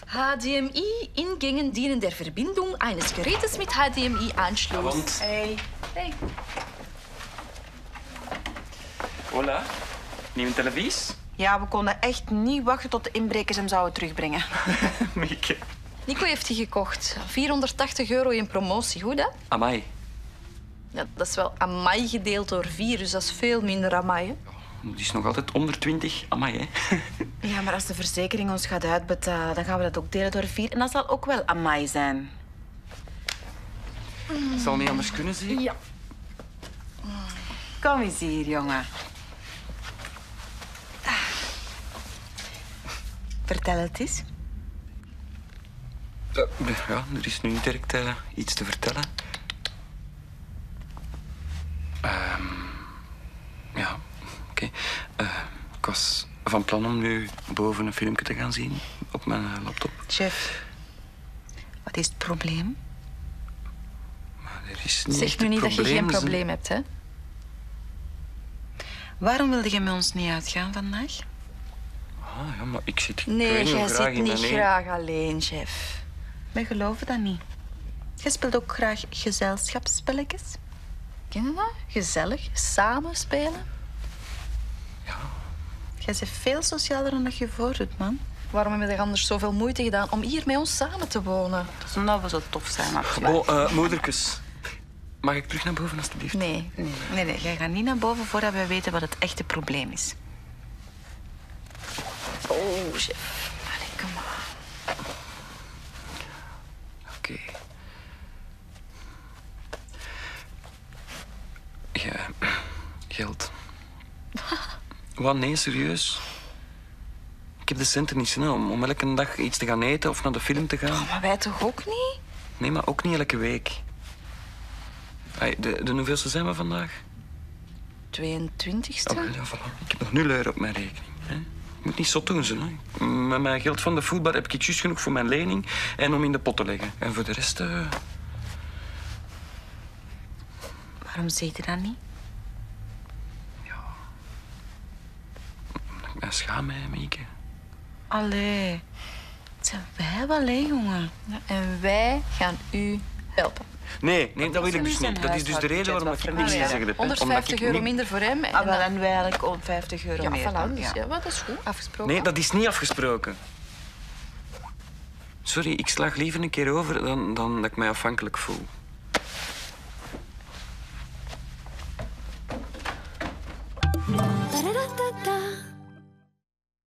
HDMI-Ingängen dienen der Verbindung eines Gerätes mit HDMI-Anschluss. Hey. Hey. Hola. Nieuwe televisie? Ja, we konden echt niet wachten tot de inbrekers hem zouden terugbrengen. Mieke. Nico heeft die gekocht. €480 in promotie. Goed, hè? Amai. Ja, dat is wel amai gedeeld door 4, dus dat is veel minder amai, hè? Die is nog altijd onder 20. Amai, hè. Ja, maar als de verzekering ons gaat uitbetalen, dan gaan we dat ook delen door 4. En dat zal ook wel amai zijn. Zal niet anders kunnen, zie ik. Ja. Kom eens hier, jongen. Vertel het eens. Ja, er is nu niet direct iets te vertellen. Ja, oké. Ik was van plan om nu boven een filmpje te gaan zien op mijn laptop. Chef, wat is het probleem? Maar er is niet Zeg echt nu een niet dat je geen probleem. probleem hebt, hè? Waarom wilde je met ons niet uitgaan vandaag? Ah, ja, maar ik zit Nee, jij graag zit in niet mijn graag alleen, chef. Wij geloven dat niet. Jij speelt ook graag gezelschapsspelletjes. Ken je dat? Gezellig, samen spelen. Jij bent veel socialer dan dat je voordoet, man. Waarom heb je anders zoveel moeite gedaan om hier met ons samen te wonen? Dat is omdat we zo tof zijn, natuurlijk. Oh, moedertjes. Mag ik terug naar boven, alstublieft? Nee. Nee, jij gaat niet naar boven voordat wij weten wat het echte probleem is. Oh, chef. Allee, kom maar. Oké. Geld. Wat? Nee, serieus? Ik heb de centen niet snel om elke dag iets te gaan eten of naar de film te gaan. Maar wij toch ook niet? Nee, maar ook niet elke week. Hey, de hoeveelste zijn we vandaag? 22e? Oh, ja, voilà. Ik heb nog €0 op mijn rekening. Hè? Ik moet niet zot doen, ze. Hè? Met mijn geld van de voetbal heb ik juist genoeg voor mijn lening en om in de pot te leggen. En voor de rest... Waarom zeg je dat niet? Ik schaam mij, Mieke. Allee, het zijn wij wel, hè, jongen. Ja, en wij gaan u helpen. Nee, dat wil ik dus niet. Dat is dus de reden waarom ik niks te zeggen heb. hè. Omdat ik €150 niet- minder voor hem. Ah, wel, en wij eigenlijk om €50 Ja, meer. voilà. dan, Dus, ja. ja, dat is goed. Afgesproken. Nee, dat is niet afgesproken. Sorry, ik slag liever een keer over dan dat ik mij afhankelijk voel.